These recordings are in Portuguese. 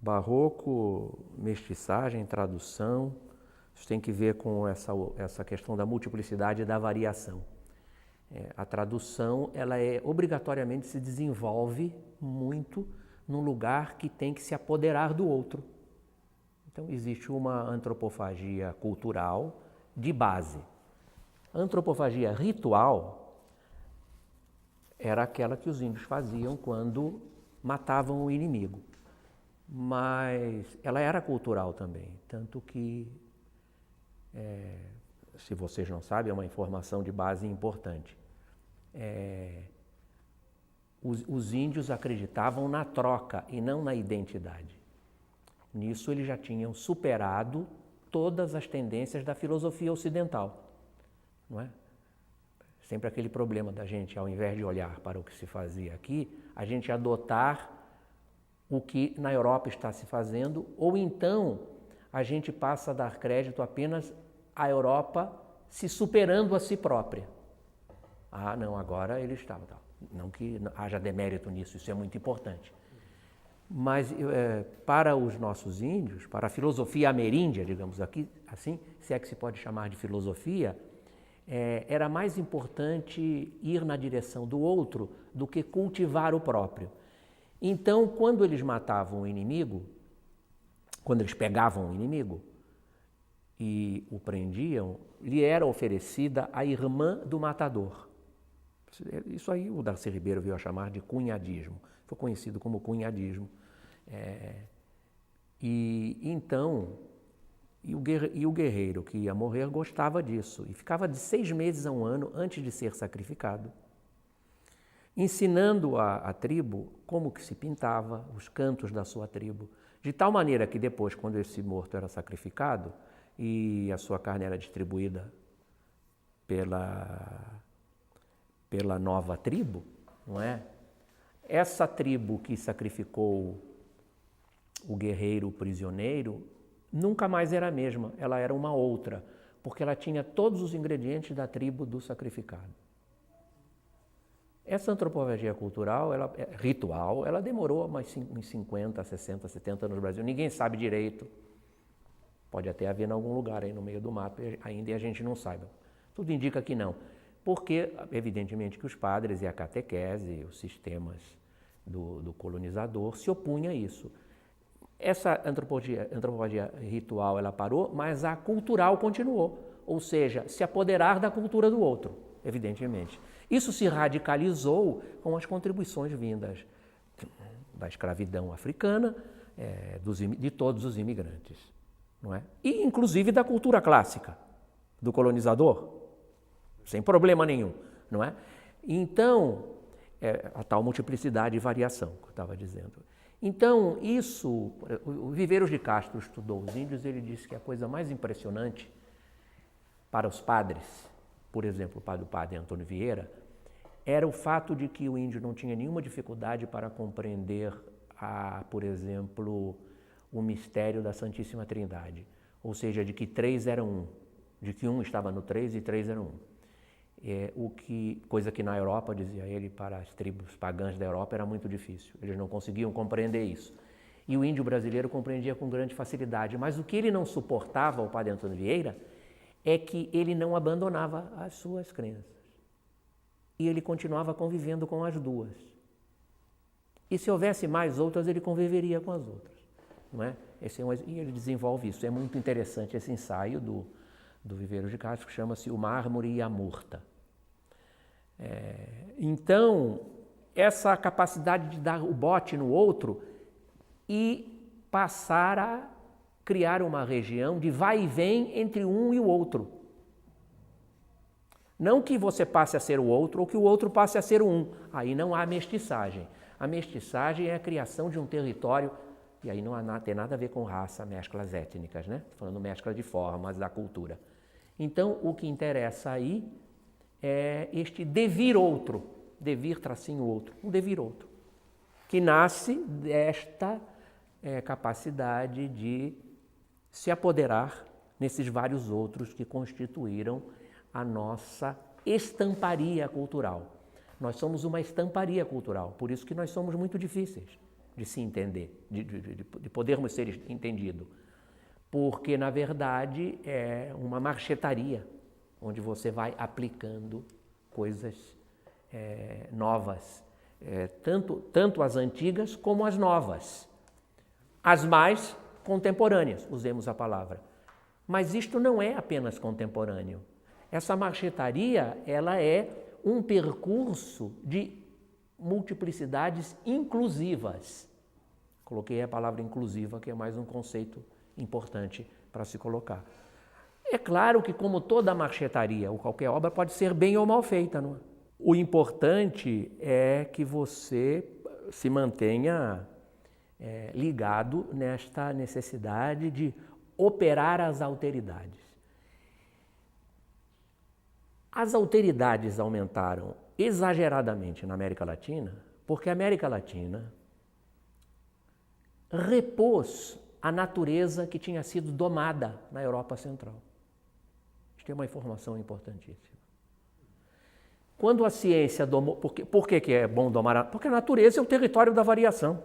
Barroco, mestiçagem, tradução, isso tem que ver com essa questão da multiplicidade e da variação. A tradução, ela obrigatoriamente se desenvolve muito num lugar que tem que se apoderar do outro. Então, existe uma antropofagia cultural de base. A antropofagia ritual era aquela que os índios faziam quando matavam o inimigo. Mas ela era cultural também, tanto que, se vocês não sabem, é uma informação de base importante. Os índios acreditavam na troca e não na identidade. Nisso eles já tinham superado todas as tendências da filosofia ocidental, não é? Sempre aquele problema da gente, ao invés de olhar para o que se fazia aqui, a gente adotar o que na Europa está se fazendo, ou então a gente passa a dar crédito apenas à Europa se superando a si própria. Ah, não, agora ele estava. Não que haja demérito nisso, isso é muito importante. Mas para os nossos índios, para a filosofia ameríndia, digamos aqui, assim, se é que se pode chamar de filosofia, era mais importante ir na direção do outro do que cultivar o próprio. Então, quando eles matavam o inimigo, quando eles pegavam o inimigo e o prendiam, lhe era oferecida a irmã do matador. Isso aí o Darcy Ribeiro veio a chamar de cunhadismo. Foi conhecido como cunhadismo. E o guerreiro que ia morrer gostava disso e ficava de 6 meses a 1 ano antes de ser sacrificado, ensinando a tribo como que se pintava, os cantos da sua tribo, de tal maneira que depois, quando esse morto era sacrificado e a sua carne era distribuída pela nova tribo, não é? Essa tribo que sacrificou o guerreiro prisioneiro nunca mais era a mesma, ela era uma outra, porque ela tinha todos os ingredientes da tribo do sacrificado. Essa antropofagia cultural, ritual, ela demorou uns 50, 60, 70 anos no Brasil. Ninguém sabe direito. Pode até haver em algum lugar aí no meio do mato, ainda a gente não saiba. Tudo indica que não. Porque, evidentemente, que os padres e a catequese, os sistemas do colonizador se opunham a isso. Essa antropofagia ritual, ela parou, mas a cultural continuou. Ou seja, se apoderar da cultura do outro, evidentemente. Isso se radicalizou com as contribuições vindas da escravidão africana, de todos os imigrantes, não é? E inclusive da cultura clássica, do colonizador, sem problema nenhum, não é? Então, a tal multiplicidade e variação que eu estava dizendo. Então, isso, o Viveiros de Castro estudou os índios, ele disse que a coisa mais impressionante para os padres, por exemplo, o padre Antônio Vieira, era o fato de que o índio não tinha nenhuma dificuldade para compreender, por exemplo, o mistério da Santíssima Trindade, ou seja, de que 3 eram 1, de que 1 estava no 3 e 3 eram 1. Coisa que na Europa, dizia ele, para as tribos pagãs da Europa era muito difícil, eles não conseguiam compreender isso. E o índio brasileiro compreendia com grande facilidade, mas o que ele não suportava, o padre Antônio Vieira, é que ele não abandonava as suas crenças. E ele continuava convivendo com as duas. E se houvesse mais outras, ele conviveria com as outras. Não é? E ele desenvolve isso. É muito interessante esse ensaio do Viveiros de Castro, que chama-se O Mármore e a Murta. Então, essa capacidade de dar o bote no outro e passar a criar uma região de vai e vem entre um e o outro. Não que você passe a ser o outro ou que o outro passe a ser o um. Aí não há mestiçagem. A mestiçagem é a criação de um território, e aí não tem nada a ver com raça, mesclas étnicas, né? Estou falando mescla de formas da cultura. Então, o que interessa aí é este devir outro, devir tracinho outro, um devir outro, que nasce desta capacidade de se apoderar nesses vários outros que constituíram a nossa estamparia cultural. Nós somos uma estamparia cultural, por isso que nós somos muito difíceis, de se entender, de podermos ser entendidos. Porque, na verdade, é uma marchetaria, onde você vai aplicando coisas novas, tanto as antigas como as novas, as mais contemporâneas, usemos a palavra. Mas isto não é apenas contemporâneo. Essa marchetaria, ela é um percurso de multiplicidades inclusivas. Coloquei a palavra inclusiva, que é mais um conceito importante para se colocar. É claro que, como toda marchetaria ou qualquer obra, pode ser bem ou mal feita, não é? O importante é que você se mantenha ligado nesta necessidade de operar as alteridades. As alteridades aumentaram exageradamente na América Latina, porque a América Latina repôs a natureza que tinha sido domada na Europa Central. Isto é uma informação importantíssima. Quando a ciência domou... Por que é bom domar? Porque a natureza é o território da variação.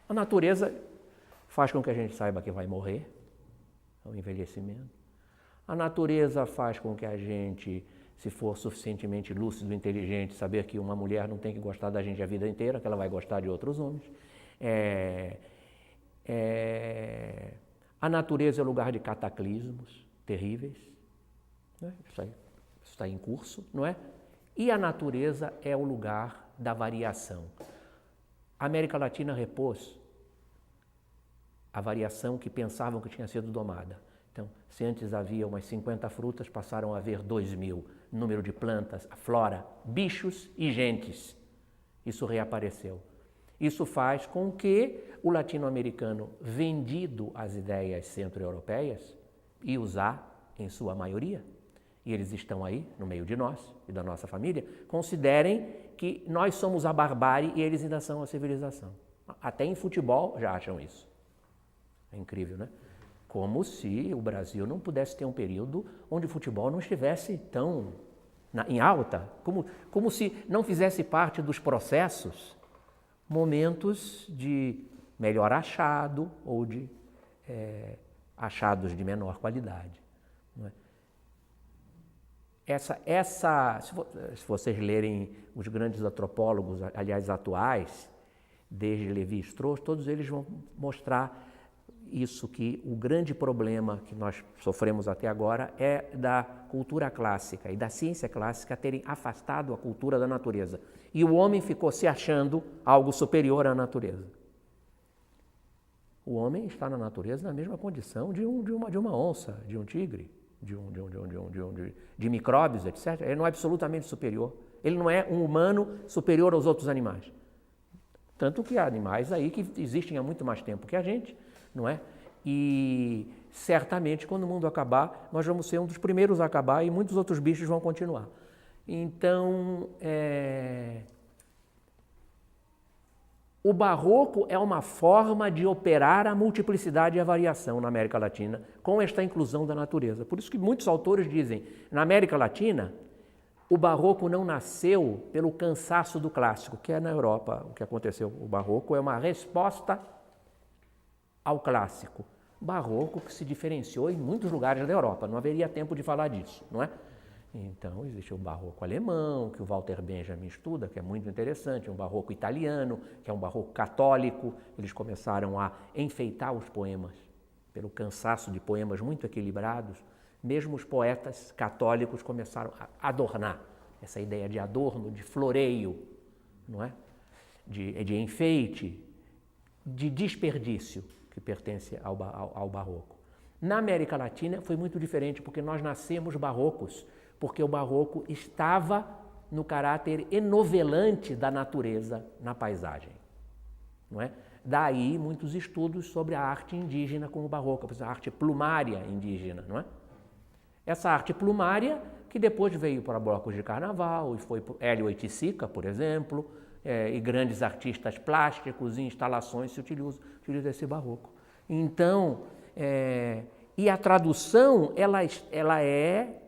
A natureza faz com que a gente saiba que vai morrer, é o envelhecimento. A natureza faz com que a gente, se for suficientemente lúcido e inteligente, saber que uma mulher não tem que gostar da gente a vida inteira, que ela vai gostar de outros homens. A natureza é lugar de cataclismos terríveis, né? Isso está em curso, não é? E a natureza é o lugar da variação. A América Latina repôs a variação que pensavam que tinha sido domada. Então, se antes havia umas 50 frutas, passaram a haver 2.000. Número de plantas, a flora, bichos e gentes. Isso reapareceu. Isso faz com que o latino-americano, vendido às ideias centro-europeias, e usar em sua maioria, e eles estão aí no meio de nós e da nossa família, considerem que nós somos a barbárie e eles ainda são a civilização. Até em futebol já acham isso. É incrível, né? Como se o Brasil não pudesse ter um período onde o futebol não estivesse tão em alta, como se não fizesse parte dos processos momentos de melhor achado ou de achados de menor qualidade. Não é? Se vocês lerem os grandes antropólogos, aliás, atuais, desde Lévi-Strauss, todos eles vão mostrar isso, que o grande problema que nós sofremos até agora é da cultura clássica e da ciência clássica terem afastado a cultura da natureza. E o homem ficou se achando algo superior à natureza. O homem está na natureza na mesma condição de uma onça, de um tigre, de micróbios, etc. Ele não é absolutamente superior. Ele não é um humano superior aos outros animais. Tanto que há animais aí que existem há muito mais tempo que a gente, não é? E certamente, quando o mundo acabar, nós vamos ser um dos primeiros a acabar e muitos outros bichos vão continuar. Então, o barroco é uma forma de operar a multiplicidade e a variação na América Latina com esta inclusão da natureza. Por isso que muitos autores dizem, na América Latina, o barroco não nasceu pelo cansaço do clássico, que é na Europa o que aconteceu. O barroco é uma resposta ao clássico. Barroco que se diferenciou em muitos lugares da Europa, não haveria tempo de falar disso, não é? Então, existe o barroco alemão, que o Walter Benjamin estuda, que é muito interessante, um barroco italiano, que é um barroco católico. Eles começaram a enfeitar os poemas, pelo cansaço de poemas muito equilibrados. Mesmo os poetas católicos começaram a adornar, essa ideia de adorno, de floreio, não é? De enfeite, de desperdício, que pertence ao barroco. Na América Latina foi muito diferente, porque nós nascemos barrocos, porque o barroco estava no caráter enovelante da natureza na paisagem, não é? Daí muitos estudos sobre a arte indígena como barroco, a arte plumária indígena, não é? Essa arte plumária que depois veio para blocos de carnaval, e foi Hélio Oiticica, por exemplo, e grandes artistas plásticos e instalações se utilizam esse barroco. Então, e a tradução, ela é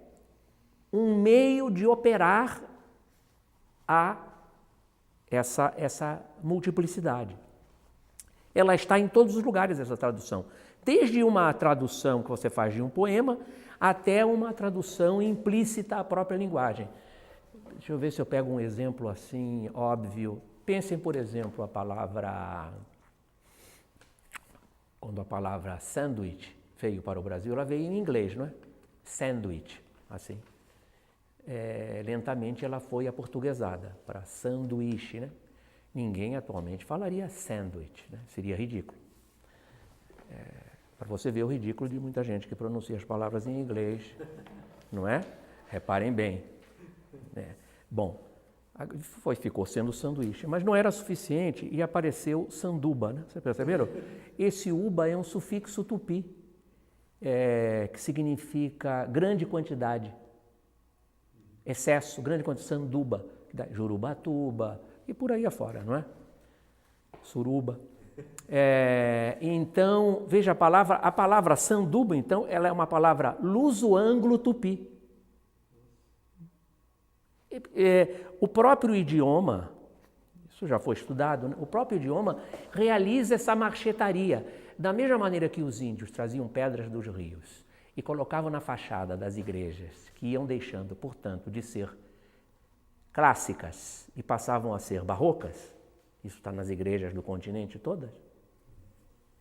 um meio de operar essa multiplicidade. Ela está em todos os lugares, essa tradução. Desde uma tradução que você faz de um poema, até uma tradução implícita à própria linguagem. Deixa eu ver se eu pego um exemplo assim, óbvio. Pensem, por exemplo, quando a palavra sandwich veio para o Brasil, ela veio em inglês, não é? Sandwich, assim. Lentamente ela foi aportuguesada para sanduíche, né? Ninguém atualmente falaria sandwich, né? Seria ridículo. Para você ver o ridículo de muita gente que pronuncia as palavras em inglês, não é? Reparem bem. Bom, ficou sendo sanduíche, mas não era suficiente e apareceu sanduba, né? Vocês perceberam? Esse uba é um sufixo tupi, que significa grande quantidade, excesso, grande quantidade, sanduba, jurubatuba e por aí afora, não é? Suruba. Então, veja a palavra sanduba, então, ela é uma palavra luso-anglo-tupi. O próprio idioma, isso já foi estudado, né? O próprio idioma realiza essa marchetaria. Da mesma maneira que os índios traziam pedras dos rios e colocavam na fachada das igrejas, que iam deixando, portanto, de ser clássicas e passavam a ser barrocas, isso está nas igrejas do continente todas,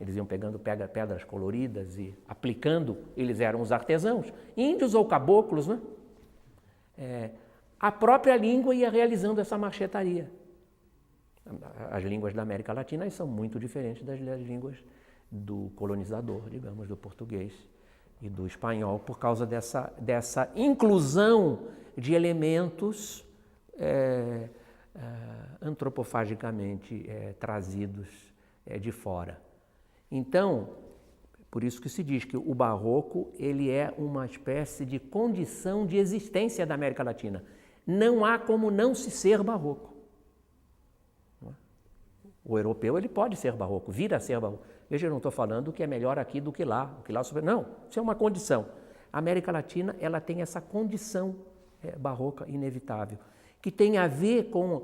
eles iam pegando pedras coloridas e aplicando, eles eram os artesãos, índios ou caboclos, né? A própria língua ia realizando essa marchetaria. As línguas da América Latina são muito diferentes das línguas do colonizador, digamos, do português e do espanhol, por causa dessa inclusão de elementos antropofagicamente trazidos de fora. Então, por isso que se diz que o barroco ele é uma espécie de condição de existência da América Latina. Não há como não se ser barroco. O europeu ele pode ser barroco, vir a ser barroco. Veja, eu não estou falando que é melhor aqui do que lá, não, isso é uma condição. A América Latina ela tem essa condição barroca inevitável, que tem a ver com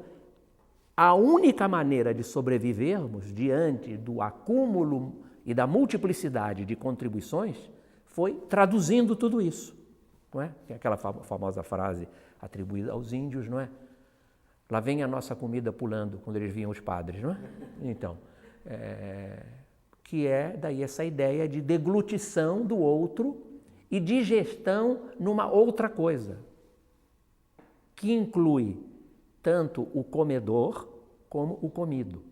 a única maneira de sobrevivermos diante do acúmulo e da multiplicidade de contribuições foi traduzindo tudo isso, não é? Que é aquela famosa frase atribuída aos índios, não é? Lá vem a nossa comida pulando quando eles viam os padres, não é? Então, que é daí essa ideia de deglutição do outro e digestão numa outra coisa, que inclui tanto o comedor como o comido.